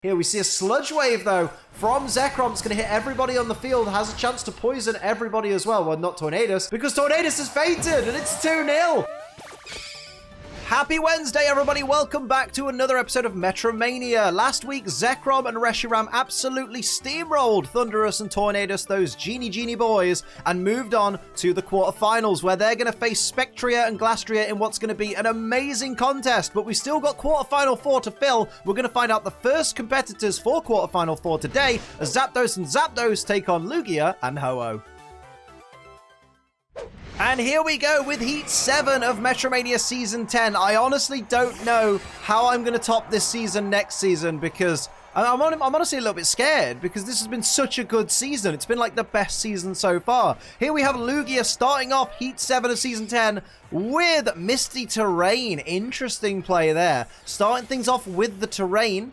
Here we see a Sludge Wave, though, from Zekrom. It's going to hit everybody on the field. Has a chance to poison everybody as well. Well, not Tornadus, because Tornadus has fainted, and it's 2-0. Happy Wednesday, everybody. Welcome back to another episode of MetroMania. Last week, Zekrom and Reshiram absolutely steamrolled Thundurus and Tornadus, those genie boys, and moved on to the quarterfinals, where they're going to face Spectrier and Glastrier in what's going to be an amazing contest. But we still got quarterfinal 4 to fill. We're going to find out the first competitors for quarterfinal 4 today, as Zapdos and Zapdos take on Lugia and Ho-Oh. And here we go with Heat 7 of MetroMania Season 10. I honestly don't know how I'm going to top this season next season, because I'm honestly a little bit scared, because this has been such a good season. It's been like the best season so far. Here we have Lugia starting off Heat 7 of Season 10 with Misty Terrain. Interesting play there. Starting things off with the Terrain.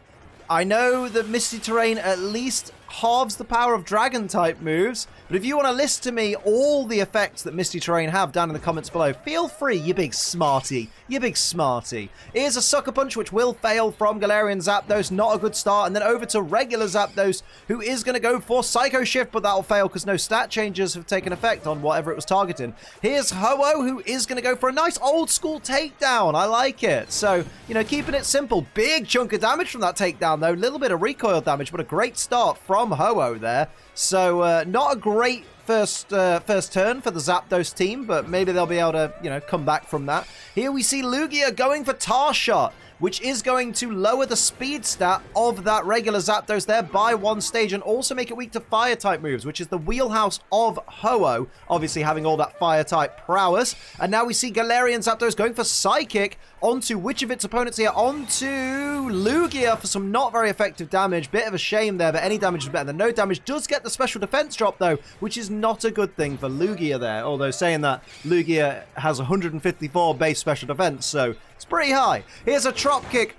I know that Misty Terrain at least halves the power of Dragon-type moves, but if you want to list to me all the effects that Misty Terrain have down in the comments below, feel free, you big smarty. You big smarty. Here's a Sucker Punch, which will fail from Galarian Zapdos. Not a good start. And then over to regular Zapdos, who is going to go for Psycho Shift, but that'll fail because no stat changes have taken effect on whatever it was targeting. Here's Ho-Oh, who is going to go for a nice old-school takedown. I like it. So, you know, keeping it simple. Big chunk of damage from that takedown, though. Little bit of recoil damage, but a great start from Ho-Oh there. So, not a great first turn for the Zapdos team, but maybe they'll be able to, you know, come back from that. Here we see Lugia going for Tar Shot, which is going to lower the speed stat of that regular Zapdos there by 1 stage, and also make it weak to Fire-type moves, which is the wheelhouse of Ho-Oh, obviously having all that Fire-type prowess. And now we see Galarian Zapdos going for Psychic onto which of its opponents here? Onto Lugia for some not very effective damage. Bit of a shame there, but any damage is better than no damage. Does get the special defense drop, though, which is not a good thing for Lugia there, although saying that, Lugia has 154 base special defense, so it's pretty high. Here's a Trop Kick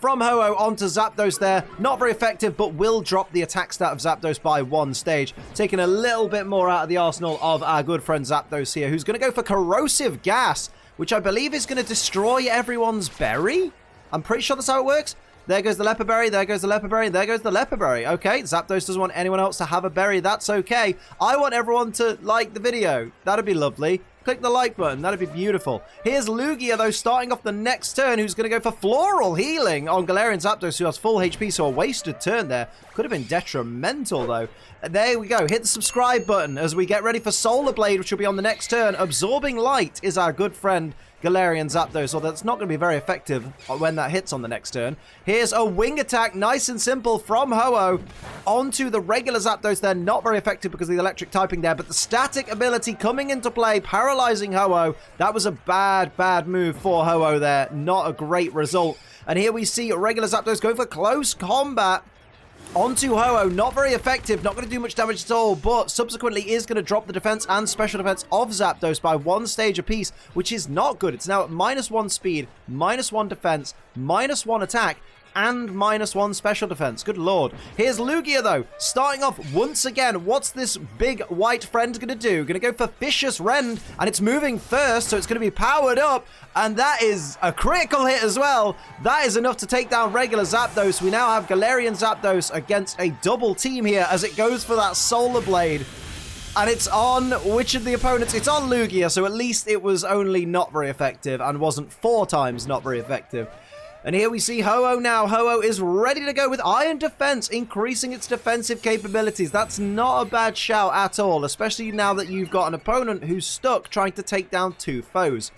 from Ho-Oh onto Zapdos there. Not very effective, but will drop the attack stat of Zapdos by 1 stage. Taking a little bit more out of the arsenal of our good friend Zapdos here, who's going to go for Corrosive Gas, which I believe is going to destroy everyone's berry. I'm pretty sure that's how it works. There goes the Leper Berry, there goes the Leper Berry, there goes the Leper Berry. Okay, Zapdos doesn't want anyone else to have a berry. That's okay. I want everyone to like the video. That'd be lovely. Click the like button. That'd be beautiful. Here's Lugia, though, starting off the next turn, who's going to go for Floral Healing on Galarian Zapdos, who has full HP, so a wasted turn there. Could have been detrimental, though. There we go. Hit the subscribe button as we get ready for Solar Blade, which will be on the next turn. Absorbing Light is our good friend Galarian Zapdos, although it's not going to be very effective when that hits on the next turn. Here's a Wing Attack, nice and simple, from Ho-Oh onto the regular Zapdos. They're not very effective because of the electric typing there, but the static ability coming into play, paralyzing Ho-Oh. That was a bad move for Ho-Oh there. Not a great result. And here we see regular Zapdos going for Close Combat onto Ho-Oh. Not very effective, not going to do much damage at all, but subsequently is going to drop the defense and special defense of Zapdos by 1 stage apiece, which is not good. It's now at -1 speed, -1 defense, -1 attack, and -1 special defense. Good lord. Here's Lugia, though, starting off once again. What's this big white friend going to do? Going to go for Vicious Rend, and it's moving first, so it's going to be powered up, and that is a critical hit as well. That is enough to take down regular Zapdos. We now have Galarian Zapdos against a double team here as it goes for that Solar Blade. And it's on which of the opponents? It's on Lugia, so at least it was only not very effective and wasn't 4 times not very effective. And here we see Ho-Oh now. Ho-Oh is ready to go with Iron Defense, increasing its defensive capabilities. That's not a bad shout at all, especially now that you've got an opponent who's stuck trying to take down 2 foes.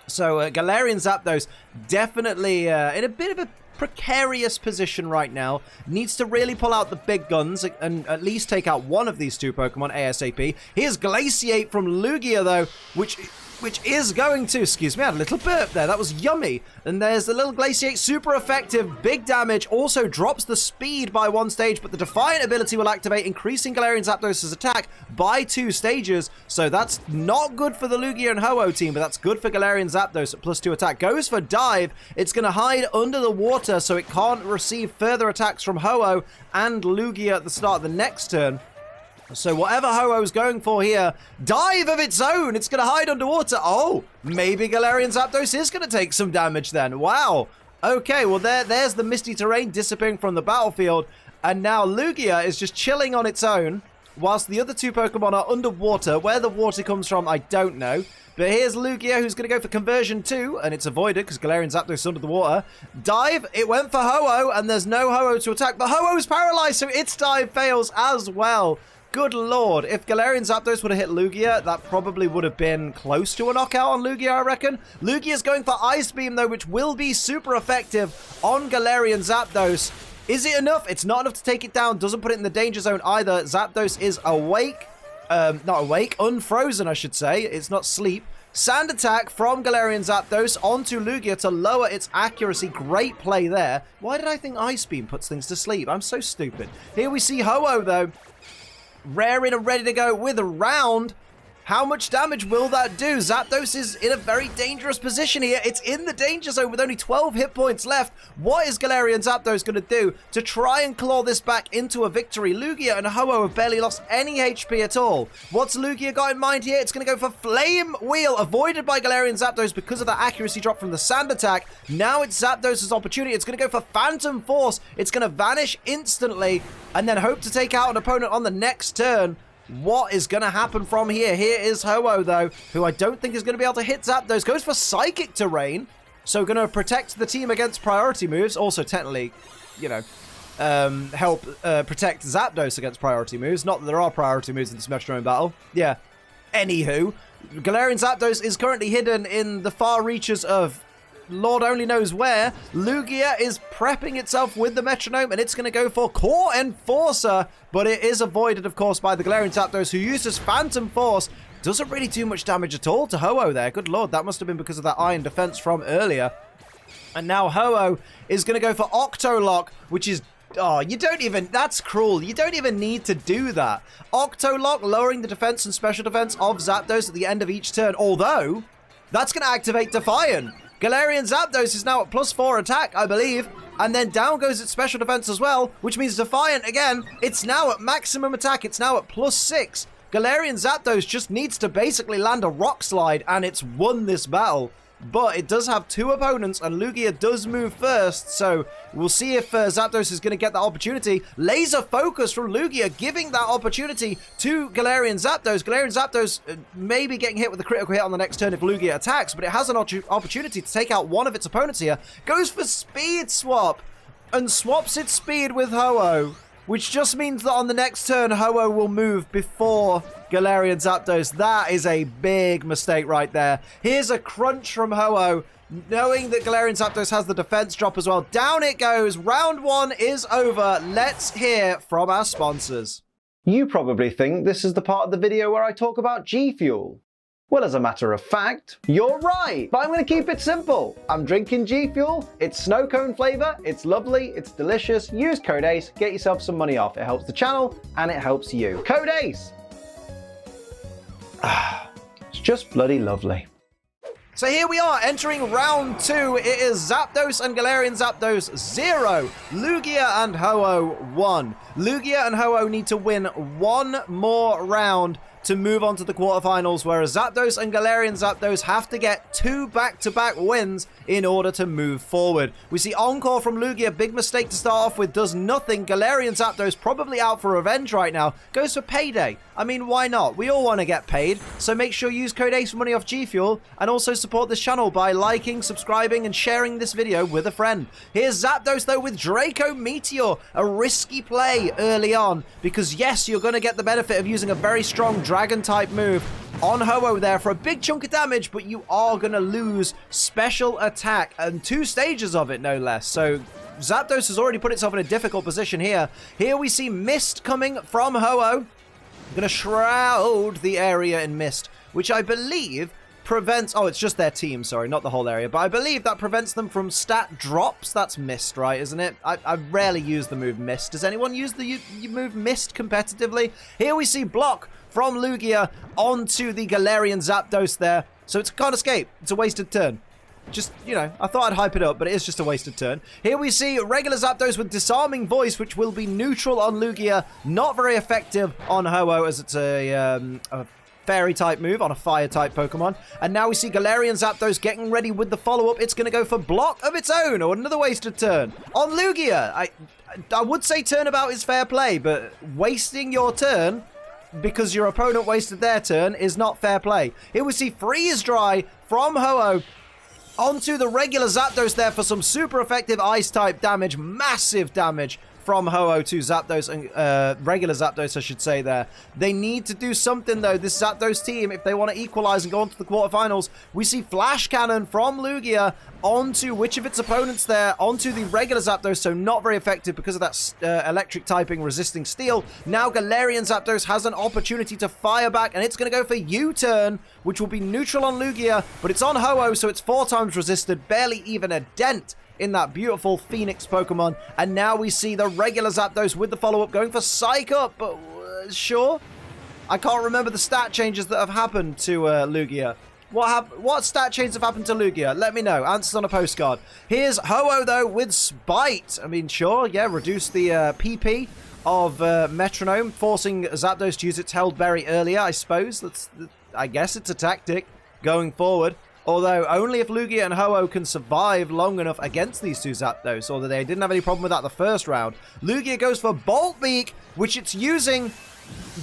So Galarian Zapdos definitely in a bit of a precarious position right now. Needs to really pull out the big guns and at least take out one of these 2 Pokemon ASAP. Here's Glaciate from Lugia, though, which is going to, excuse me, I had a little burp there. That was yummy. And there's the little Glaciate, super effective, big damage, also drops the speed by 1 stage, but the Defiant ability will activate, increasing Galarian Zapdos' attack by 2 stages. So that's not good for the Lugia and Ho-Oh team, but that's good for Galarian Zapdos at +2 attack. Goes for Dive. It's going to hide under the water so it can't receive further attacks from Ho-Oh and Lugia at the start of the next turn. So whatever Ho-Oh's going for here, dive of its own. It's going to hide underwater. Oh, maybe Galarian Zapdos is going to take some damage then. Wow. Okay, well, there's the misty terrain disappearing from the battlefield. And now Lugia is just chilling on its own, whilst the other two Pokemon are underwater. Where the water comes from, I don't know. But here's Lugia, who's going to go for conversion 2, and it's avoided because Galarian Zapdos is under the water. Dive, it went for Ho-Oh, and there's no Ho-Oh to attack. But Ho-Oh's paralyzed, so its dive fails as well. Good lord, if Galarian Zapdos would have hit Lugia, that probably would have been close to a knockout on Lugia, I reckon. Lugia's going for Ice Beam, though, which will be super effective on Galarian Zapdos. Is it enough? It's not enough to take it down. Doesn't put it in the danger zone either. Zapdos is awake. Not awake. Unfrozen, I should say. It's not sleep. Sand attack from Galarian Zapdos onto Lugia to lower its accuracy. Great play there. Why did I think Ice Beam puts things to sleep? I'm so stupid. Here we see Ho-Oh, though. Raring and ready to go with a round. How much damage will that do? Zapdos is in a very dangerous position here. It's in the danger zone with only 12 hit points left. What is Galarian Zapdos going to do to try and claw this back into a victory? Lugia and Ho-Oh have barely lost any HP at all. What's Lugia got in mind here? It's going to go for Flame Wheel, avoided by Galarian Zapdos because of that accuracy drop from the sand attack. Now it's Zapdos' opportunity. It's going to go for Phantom Force. It's going to vanish instantly and then hope to take out an opponent on the next turn. What is going to happen from here? Here is Ho-Oh, though, who I don't think is going to be able to hit Zapdos. Goes for Psychic Terrain, so going to protect the team against priority moves. Also, technically, you know, help protect Zapdos against priority moves. Not that there are priority moves in this Metronome battle. Yeah. Anywho, Galarian Zapdos is currently hidden in the far reaches of Lord only knows where. Lugia is prepping itself with the Metronome, and it's going to go for Core Enforcer, but it is avoided, of course, by the Galarian Zapdos, who uses Phantom Force. Doesn't really do much damage at all to Ho-Oh there. Good lord, that must have been because of that Iron Defense from earlier. And now Ho-Oh is going to go for Octolock, which is... Oh, you don't even... That's cruel. You don't even need to do that. Octolock, lowering the defense and special defense of Zapdos at the end of each turn, although that's going to activate Defiant. Galarian Zapdos is now at +4 attack, I believe, and then down goes its special defense as well, which means Defiant again. It's now at maximum attack. It's now at +6. Galarian Zapdos just needs to basically land a Rock Slide, and it's won this battle. But it does have two opponents, and Lugia does move first, so we'll see if Zapdos is going to get that opportunity. Laser Focus from Lugia, giving that opportunity to Galarian Zapdos. Galarian Zapdos may be getting hit with a critical hit on the next turn if Lugia attacks, but it has an opportunity to take out one of its opponents here. Goes for Speed Swap, and swaps its speed with Ho-Oh, which just means that on the next turn, Ho-Oh will move before Galarian Zapdos. That is a big mistake right there. Here's a crunch from Ho-Oh, knowing that Galarian Zapdos has the defense drop as well. Down it goes. Round 1 is over. Let's hear from our sponsors. You probably think this is the part of the video where I talk about G Fuel. Well, as a matter of fact, you're right, but I'm going to keep it simple. I'm drinking G Fuel, it's snow cone flavor, it's lovely, it's delicious. Use code ACE, get yourself some money off. It helps the channel and it helps you. Code ACE! It's just bloody lovely. So here we are, entering round 2. It is Zapdos and Galarian Zapdos 0. Lugia and Ho-Oh 1. Lugia and Ho-Oh need to win one more round to move on to the quarterfinals, whereas Zapdos and Galarian Zapdos have to get 2 back-to-back wins in order to move forward. We see Encore from Lugia, big mistake to start off with, does nothing. Galarian Zapdos probably out for revenge right now, goes for Payday. I mean, why not? We all want to get paid, so make sure you use code ACE for money off G Fuel, and also support this channel by liking, subscribing, and sharing this video with a friend. Here's Zapdos, though, with Draco Meteor, a risky play early on, because yes, you're going to get the benefit of using a very strong Dragon-type move on Ho-Oh there for a big chunk of damage, but you are going to lose special attack, and 2 stages of it, no less. So Zapdos has already put itself in a difficult position here. Here we see Mist coming from Ho-Oh. Going to shroud the area in mist, which I believe prevents... Oh, it's just their team, sorry, not the whole area. But I believe that prevents them from stat drops. That's mist, right, isn't it? I rarely use the move mist. Does anyone use the move mist competitively? Here we see block from Lugia onto the Galarian Zapdos there. So it's a can't escape. It's a wasted turn. Just, you know, I thought I'd hype it up, but it is just a wasted turn. Here we see regular Zapdos with Disarming Voice, which will be neutral on Lugia. Not very effective on Ho-Oh, as it's a Fairy-type move on a Fire-type Pokemon. And now we see Galarian Zapdos getting ready with the follow-up. It's going to go for Block of its own, or another wasted turn. On Lugia, I would say turnabout is fair play, but wasting your turn because your opponent wasted their turn is not fair play. Here we see Freeze Dry from Ho-Oh onto the regular Zapdos there for some super effective Ice-type damage. Massive damage from Ho-Oh to Zapdos, and regular Zapdos, I should say there. They need to do something, though, this Zapdos team, if they want to equalize and go on to the quarterfinals. We see Flash Cannon from Lugia onto which of its opponents there, onto the regular Zapdos, so not very effective because of that electric typing resisting steel. Now Galarian Zapdos has an opportunity to fire back, and it's going to go for U-turn, which will be neutral on Lugia, but it's on Ho-Oh, so it's 4 times resisted, barely even a dent in that beautiful Phoenix Pokemon. And now we see the regular Zapdos with the follow-up going for Psych Up, but sure. I can't remember the stat changes that have happened to Lugia. What stat changes have happened to Lugia? Let me know. Answers on a postcard. Here's Ho-Oh, though, with Spite. I mean, sure, yeah, reduce the PP of Metronome, forcing Zapdos to use its Held Berry earlier, I suppose. I guess it's a tactic going forward. Although, only if Lugia and Ho-Oh can survive long enough against these two Zapdos, although they didn't have any problem with that the first round. Lugia goes for Bolt Beak, which it's using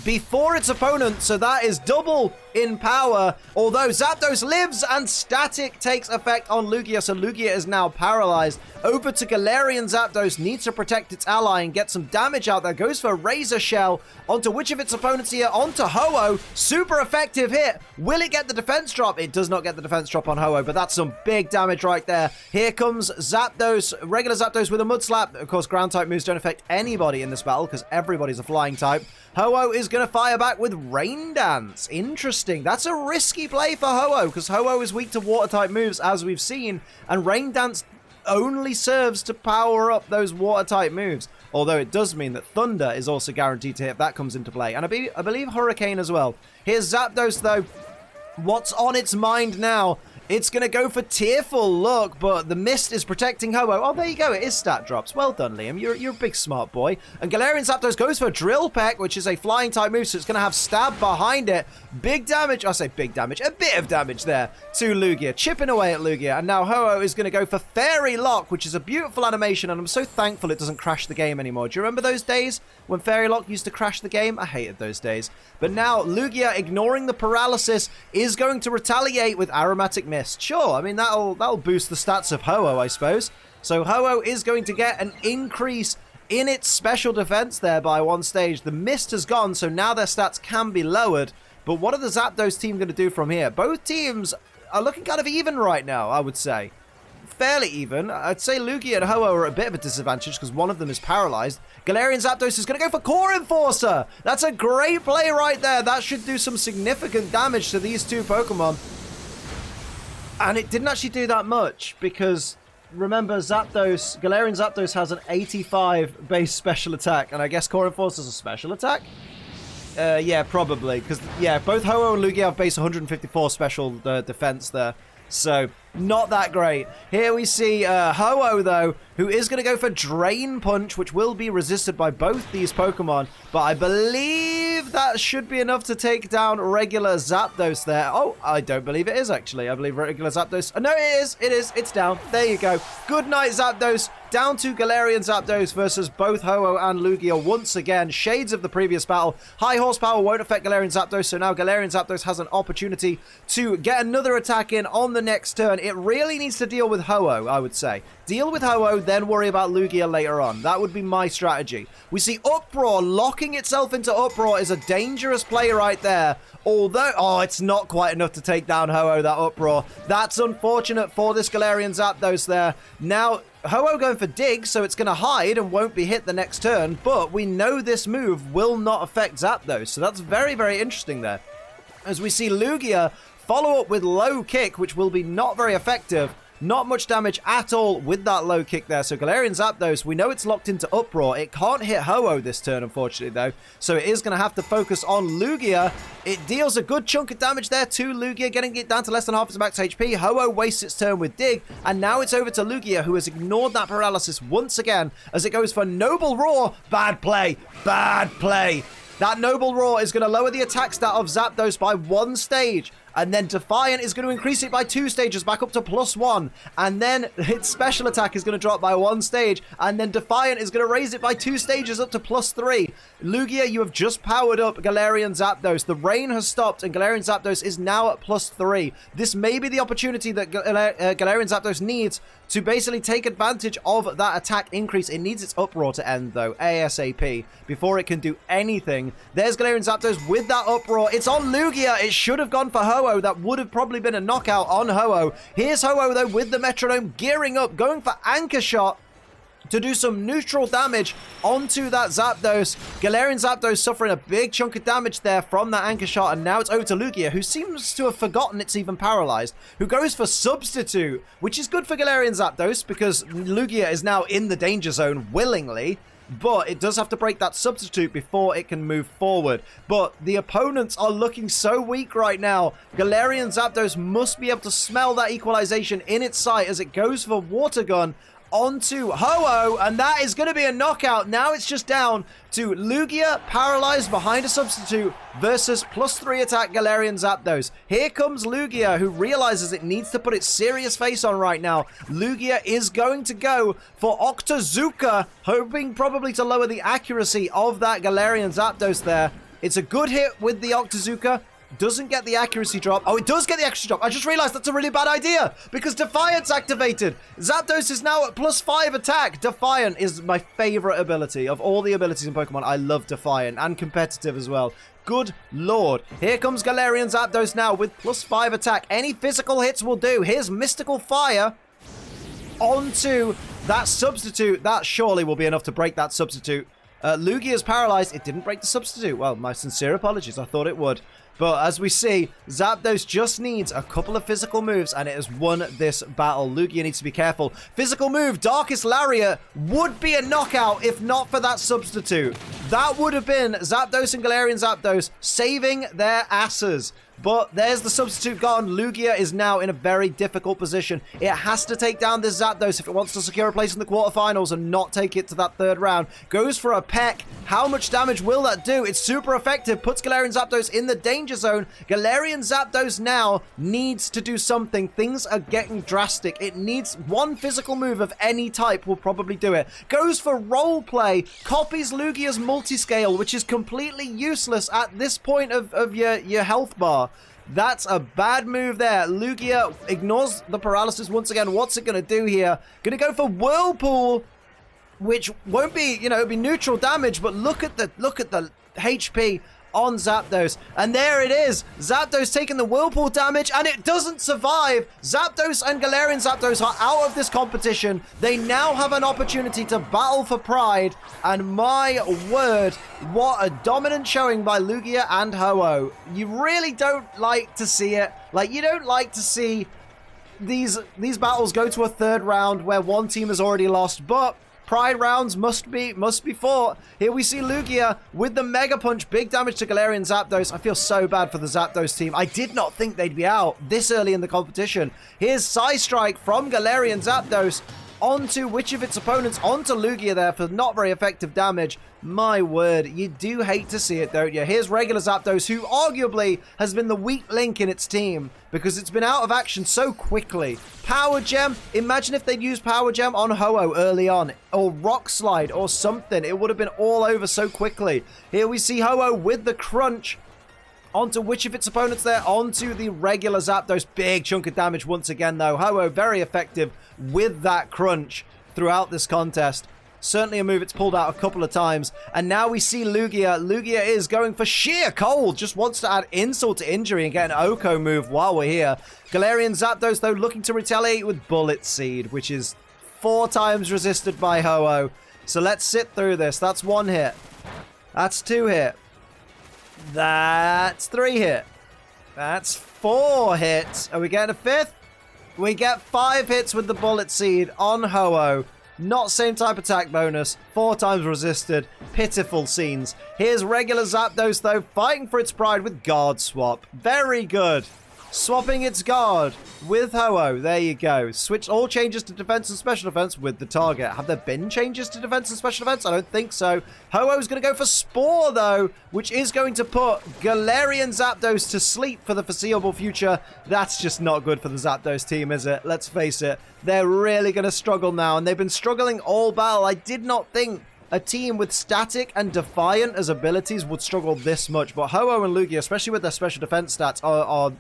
before its opponent, so that is double in power. Although Zapdos lives and Static takes effect on Lugia, so Lugia is now paralyzed. Over to Galarian Zapdos, needs to protect its ally and get some damage out there. Goes for Razor Shell onto which of its opponents here? Onto Ho-Oh. Super effective hit. Will it get the defense drop? It does not get the defense drop on Ho-Oh, but that's some big damage right there. Here comes Zapdos, regular Zapdos with a Mud Slap. Of course, ground type moves don't affect anybody in this battle because everybody's a flying type. Ho-Oh is going to fire back with Rain Dance. Interesting. That's a risky play for Ho-Oh because Ho-Oh is weak to water-type moves, as we've seen, and Rain Dance only serves to power up those water-type moves. Although it does mean that Thunder is also guaranteed to hit if that comes into play. And I believe Hurricane as well. Here's Zapdos, though. What's on its mind now? It's going to go for Tearful Look, but the Mist is protecting Ho-Oh. Oh, there you go. It is stat drops. Well done, Liam. You're a big smart boy. And Galarian Zapdos goes for Drill Peck, which is a flying type move, so it's going to have Stab behind it. Big damage. I say big damage. A bit of damage there to Lugia. Chipping away at Lugia. And now Ho-Oh is going to go for Fairy Lock, which is a beautiful animation, and I'm so thankful it doesn't crash the game anymore. Do you remember those days when Fairy Lock used to crash the game? I hated those days. But now Lugia, ignoring the paralysis, is going to retaliate with Aromatic Mist. Sure, I mean, that'll boost the stats of Ho-Oh, I suppose. So Ho-Oh is going to get an increase in its special defense there by 1 stage. The Mist has gone, so now their stats can be lowered. But what are the Zapdos team going to do from here? Both teams are looking kind of even right now, I would say. Fairly even. I'd say Lugia and Ho-Oh are at a bit of a disadvantage because one of them is paralyzed. Galarian Zapdos is going to go for Core Enforcer. That's a great play right there. That should do some significant damage to these two Pokemon. And it didn't actually do that much because, remember, Galarian Zapdos has an 85 base special attack, and I guess Core Enforcer is a special attack? Yeah, probably, because, yeah, both Ho-Oh and Lugia have base 154 special defense there. So, not that great. Here we see Ho-Oh, though, who is going to go for Drain Punch, which will be resisted by both these Pokemon. But I believe that should be enough to take down regular Zapdos there. Oh, I don't believe it is, actually. I believe regular Zapdos... Oh, no, it is. It is. It's down. There you go. Good night, Zapdos. Down to Galarian Zapdos versus both Ho-Oh and Lugia once again. Shades of the previous battle. High horsepower won't affect Galarian Zapdos, so now Galarian Zapdos has an opportunity to get another attack in on the next turn. It really needs to deal with Ho-Oh, I would say. Deal with Ho-Oh, then worry about Lugia later on. That would be my strategy. We see Uproar. Locking itself into Uproar is a dangerous play right there. Although, oh, it's not quite enough to take down Ho-Oh, that Uproar. That's unfortunate for this Galarian Zapdos there. Now, Ho-Oh going for Dig, so it's going to hide and won't be hit the next turn. But we know this move will not affect Zapdos, so that's very, very interesting there. As we see Lugia follow up with Low Kick, which will be not very effective. Not much damage at all with that low kick there. So Galarian Zapdos, we know it's locked into Uproar. It can't hit Ho-Oh this turn, unfortunately, though. So it is going to have to focus on Lugia. It deals a good chunk of damage there to Lugia, getting it down to less than half its max HP. Ho-Oh wastes its turn with Dig. And now it's over to Lugia, who has ignored that paralysis once again as it goes for Noble Roar. Bad play. Bad play. That Noble Roar is going to lower the attack stat of Zapdos by 1 stage. And then Defiant is going to increase it by 2 stages, back up to +1. And then its special attack is going to drop by 1 stage. And then Defiant is going to raise it by 2 stages up to +3. Lugia, you have just powered up Galarian Zapdos. The rain has stopped and Galarian Zapdos is now at +3. This may be the opportunity that Galarian Zapdos needs to basically take advantage of that attack increase. It needs its Uproar to end, though, ASAP, before it can do anything. There's Galarian Zapdos with that Uproar. It's on Lugia. It should have gone for Ho-Oh. That would have probably been a knockout on Ho-Oh. Here's Ho-Oh, though, with the Metronome, gearing up, going for Anchor Shot to do some neutral damage onto that Zapdos. Galarian Zapdos suffering a big chunk of damage there from that Anchor Shot, and now it's over to Lugia, who seems to have forgotten it's even paralyzed, who goes for Substitute, which is good for Galarian Zapdos because Lugia is now in the danger zone willingly, but it does have to break that Substitute before it can move forward. But the opponents are looking so weak right now. Galarian Zapdos must be able to smell that equalization in its sight as it goes for Water Gun onto Ho-Oh, and that is going to be a knockout. Now it's just down to Lugia paralyzed behind a Substitute versus +3 attack Galarian Zapdos. Here comes Lugia, who realizes it needs to put its serious face on right now. Lugia is going to go for Octazooka, hoping probably to lower the accuracy of that Galarian Zapdos there. It's a good hit with the Octazooka. Doesn't get the accuracy drop. Oh, it does get the accuracy drop. I just realized that's a really bad idea because Defiant's activated. Zapdos is now at +5 attack. Defiant is my favorite ability of all the abilities in Pokemon. I love Defiant and competitive as well. Good lord. Here comes Galarian Zapdos now with +5 attack. Any physical hits will do. Here's Mystical Fire onto that Substitute. That surely will be enough to break that Substitute. Lugia is paralyzed. It didn't break the Substitute. Well, my sincere apologies. I thought it would. But as we see, Zapdos just needs a couple of physical moves and it has won this battle. Lugia needs to be careful. Physical move, Darkest Lariat, would be a knockout if not for that Substitute. That would have been Zapdos and Galarian Zapdos saving their asses. But there's the Substitute gone. Lugia is now in a very difficult position. It has to take down this Zapdos if it wants to secure a place in the quarterfinals and not take it to that 3rd round. Goes for a peck. How much damage will that do? It's super effective. Puts Galarian Zapdos in the danger zone. Galarian Zapdos now needs to do something. Things are getting drastic. It needs one physical move of any type will probably do it. Goes for Roleplay. Copies Lugia's Multiscale, which is completely useless at this point of your health bar. That's a bad move there. Lugia ignores the paralysis once again. What's it going to do here? Going to go for Whirlpool, which won't be, it'll be neutral damage, but look at the HP on Zapdos. And there it is. Zapdos taking the Whirlpool damage, and it doesn't survive. Zapdos and Galarian Zapdos are out of this competition. They now have an opportunity to battle for pride. And my word, what a dominant showing by Lugia and Ho-Oh. You really don't like to see it. Like, you don't like to see these battles go to a 3rd round where one team has already lost, but pride rounds must be fought. Here we see Lugia with the Mega Punch. Big damage to Galarian Zapdos. I feel so bad for the Zapdos team. I did not think they'd be out this early in the competition. Here's Psy Strike from Galarian Zapdos onto which of its opponents? Onto Lugia there for not very effective damage. My word, you do hate to see it, don't you? Here's regular Zapdos, who arguably has been the weak link in its team because it's been out of action so quickly. Power Gem, imagine if they'd used Power Gem on Ho-Oh early on, or Rock Slide or something. It would have been all over so quickly. Here we see Ho-Oh with the Crunch onto which of its opponents there? Onto the regular Zapdos. Big chunk of damage once again, though. Ho-Oh very effective with that Crunch throughout this contest. Certainly a move it's pulled out a couple of times. And now we see Lugia. Lugia is going for sheer cold. Just wants to add insult to injury and get an Oko move while we're here. Galarian Zapdos, though, looking to retaliate with Bullet Seed, which is 4 times resisted by Ho-Oh. So let's sit through this. That's 1 hit. That's 2 hit. That's 3 hit. That's 4 hits. Are we getting a 5th? We get 5 hits with the Bullet Seed on Ho-Oh. Not same type attack bonus. 4 times resisted. Pitiful scenes. Here's regular Zapdos, though, fighting for its pride with Guard Swap. Very good. Swapping its guard with Ho-Oh. There you go. Switch all changes to defense and special defense with the target. Have there been changes to defense and special defense? I don't think so. Ho-Oh's going to go for Spore, though, which is going to put Galarian Zapdos to sleep for the foreseeable future. That's just not good for the Zapdos team, is it? Let's face it. They're really going to struggle now, and they've been struggling all battle. I did not think a team with Static and Defiant as abilities would struggle this much, but Ho-Oh and Lugia, especially with their special defense stats, are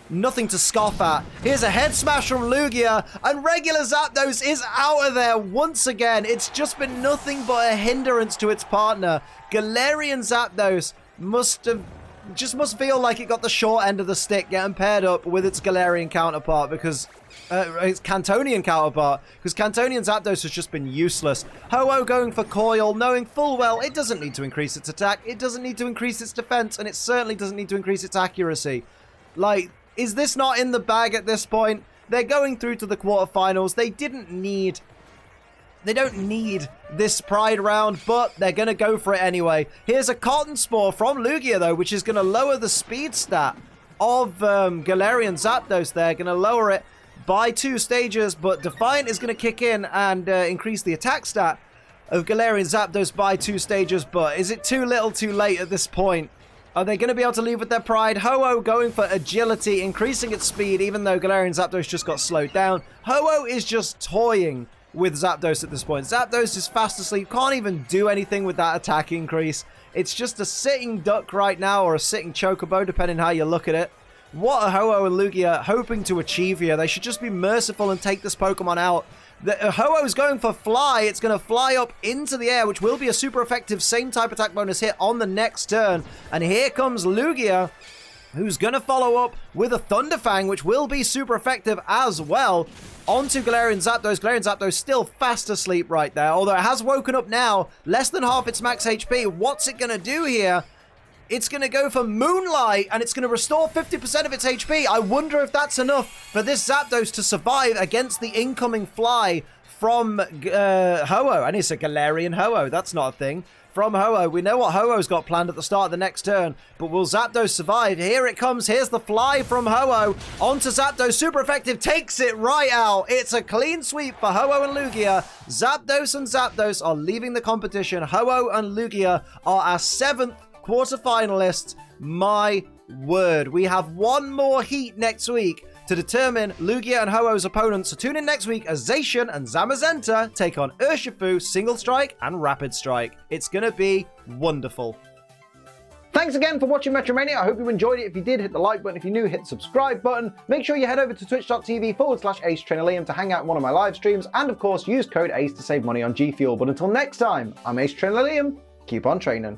nothing to scoff at. Here's a head smash from Lugia, and regular Zapdos is out of there once again. It's just been nothing but a hindrance to its partner. Galarian Zapdos must feel like it got the short end of the stick getting paired up with its Galarian counterpart, because its Cantonian counterpart, because Cantonian Zapdos has just been useless. Ho-Oh going for Coil, knowing full well it doesn't need to increase its attack, it doesn't need to increase its defense, and it certainly doesn't need to increase its accuracy. Like, is this not in the bag at this point? They're going through to the quarterfinals. They don't need this Pride round, but they're going to go for it anyway. Here's a Cotton Spore from Lugia, though, which is going to lower the speed stat of Galarian Zapdos there. Going to lower it by 2 stages, but Defiant is going to kick in and increase the attack stat of Galarian Zapdos by 2 stages, but is it too little too late at this point? Are they going to be able to leave with their pride? Ho-Oh going for agility, increasing its speed, even though Galarian Zapdos just got slowed down. Ho-Oh is just toying with Zapdos at this point. Zapdos is fast asleep, can't even do anything with that attack increase. It's just a sitting duck right now, or a sitting chocobo, depending how you look at it. What are Ho-Oh and Lugia hoping to achieve here? They should just be merciful and take this Pokemon out. Ho-Oh is going for Fly. It's going to fly up into the air, which will be a super effective same type attack bonus hit on the next turn. And here comes Lugia, who's going to follow up with a Thunderfang, which will be super effective as well. Onto Galarian Zapdos. Galarian Zapdos still fast asleep right there, although it has woken up now. Less than half its max HP. What's it going to do here? It's going to go for Moonlight, and it's going to restore 50% of its HP. I wonder if that's enough for this Zapdos to survive against the incoming Fly from Ho-Oh. And it's a Galarian Ho-Oh. That's not a thing. From Ho-Oh. We know what Ho-Oh's got planned at the start of the next turn, but will Zapdos survive? Here it comes. Here's the Fly from Ho-Oh. Onto Zapdos. Super effective. Takes it right out. It's a clean sweep for Ho-Oh and Lugia. Zapdos and Zapdos are leaving the competition. Ho-Oh and Lugia are our 7th quarterfinalists. My word. We have one more heat next week to determine Lugia and Ho-Oh's opponents. So tune in next week as Zacian and Zamazenta take on Urshifu, Single Strike, and Rapid Strike. It's going to be wonderful. Thanks again for watching MetroMania. I hope you enjoyed it. If you did, hit the like button. If you're new, hit the subscribe button. Make sure you head over to twitch.tv/AceTrainerLiam to hang out in one of my live streams. And of course, use code ACE to save money on G Fuel. But until next time, I'm Ace Trainer Liam. Keep on training.